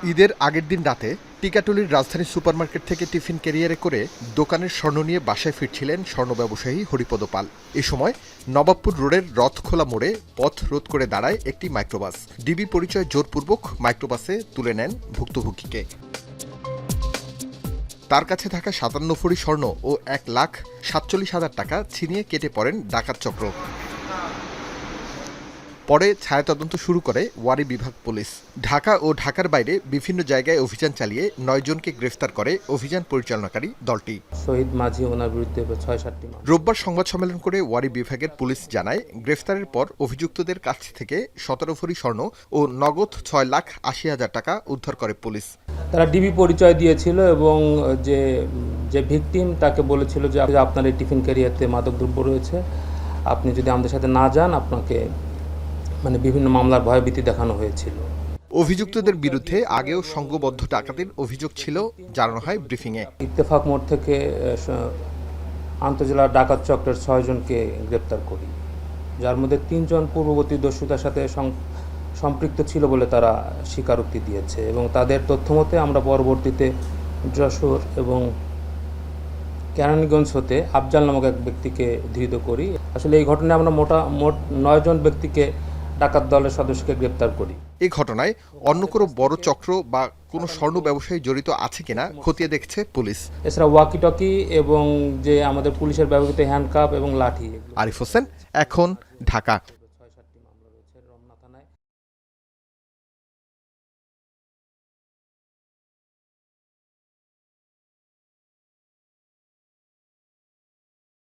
ঈদের আগের দিন রাতে টিকাটুলির রাজধানী সুপারমার্কেট থেকে টিফিন ক্যারিয়ারে করে দোকানের স্বর্ণ নিয়ে বাসায় ফিরছিলেন স্বর্ণ ব্যবসায়ী হরিপদ পাল। এ সময় নবাবপুর রোডের রথখোলা মোড়ে পথ রোধ করে দাঁড়ায় একটি মাইক্রোবাস। ডিবি পরিচয় জোরপূর্বক মাইক্রোবাসে তুলে নেন ভুক্তভোগীকে। তার কাছে থাকা ৫৭ ভরি স্বর্ণ ও ১,৪৭,০০০ টাকা ছিনিয়ে কেটে পড়েন ডাকাত চক্র। পরে ছায়া তদন্ত শুরু করে ওয়ারী বিভাগ পুলিশ। ঢাকা ও ঢাকার বাইরে বিভিন্ন জায়গায় অভিযান চালিয়ে ৯ জনকে গ্রেফতার করে অভিযান পরিচালনাকারী দলটি। শহীদ মাঝি ওনার বিরুদ্ধে ৬-৭টি মামলা। রোববার সংবাদ সম্মেলন করে ওয়ারী বিভাগের পুলিশ জানায়, গ্রেফতারের পর অভিযুক্তদের কাছ থেকে ১৭ ভরি স্বর্ণ ও নগদ ৬,৮০,০০০ টাকা উদ্ধার করে পুলিশ। তারা ডিবি পরিচয় দিয়েছিল এবং যে ভিকটিম তাকে বলেছিল যে আপনার এই টিফিন ক্যারিয়ারতে মাদকদ্রব্য রয়েছে, আপনি যদি আমাদের সাথে না যান আপনাকে বিভিন্ন মামলার ভয়ভীতি দেখানো হয়েছিল। অভিযুক্তদের বিরুদ্ধে আগেও সংঘবদ্ধ ডাকাতির অভিযোগ ছিল জানানো হয় ব্রিফিংয়ে। ইত্তেফাক মোড় থেকে আন্তজেলা ডাকাত চক্রের ৬ জনকে গ্রেপ্তার করি, যার মধ্যে ৩ জন পূর্ববর্তী দস্যুতার সাথে সম্পৃক্ত ছিল বলে তারা স্বীকারোক্তি দিয়েছে এবং তাদের তথ্যমতে আমরা পরবর্তীতে যশোর এবং কেরানীগঞ্জ হতে আফজাল নামক এক ব্যক্তিকে ধৃত করি। আসলে এই ঘটনায় আমরা মোট ৯ জন ব্যক্তিকে ডাকাত দলের সদস্যকে গ্রেপ্তার করি। এই ঘটনায় অন্য কোনো বড় চক্র বা কোনো স্বর্ণ ব্যবসায়ী জড়িত আছে কিনা খতিয়ে দেখছে পুলিশ। এছাড়া ওয়াকিটকি এবং যে আমাদের পুলিশের ব্যবহৃত হ্যান্ডকাপ এবং লাঠি। আরিফ হোসেন, এখন, ঢাকা।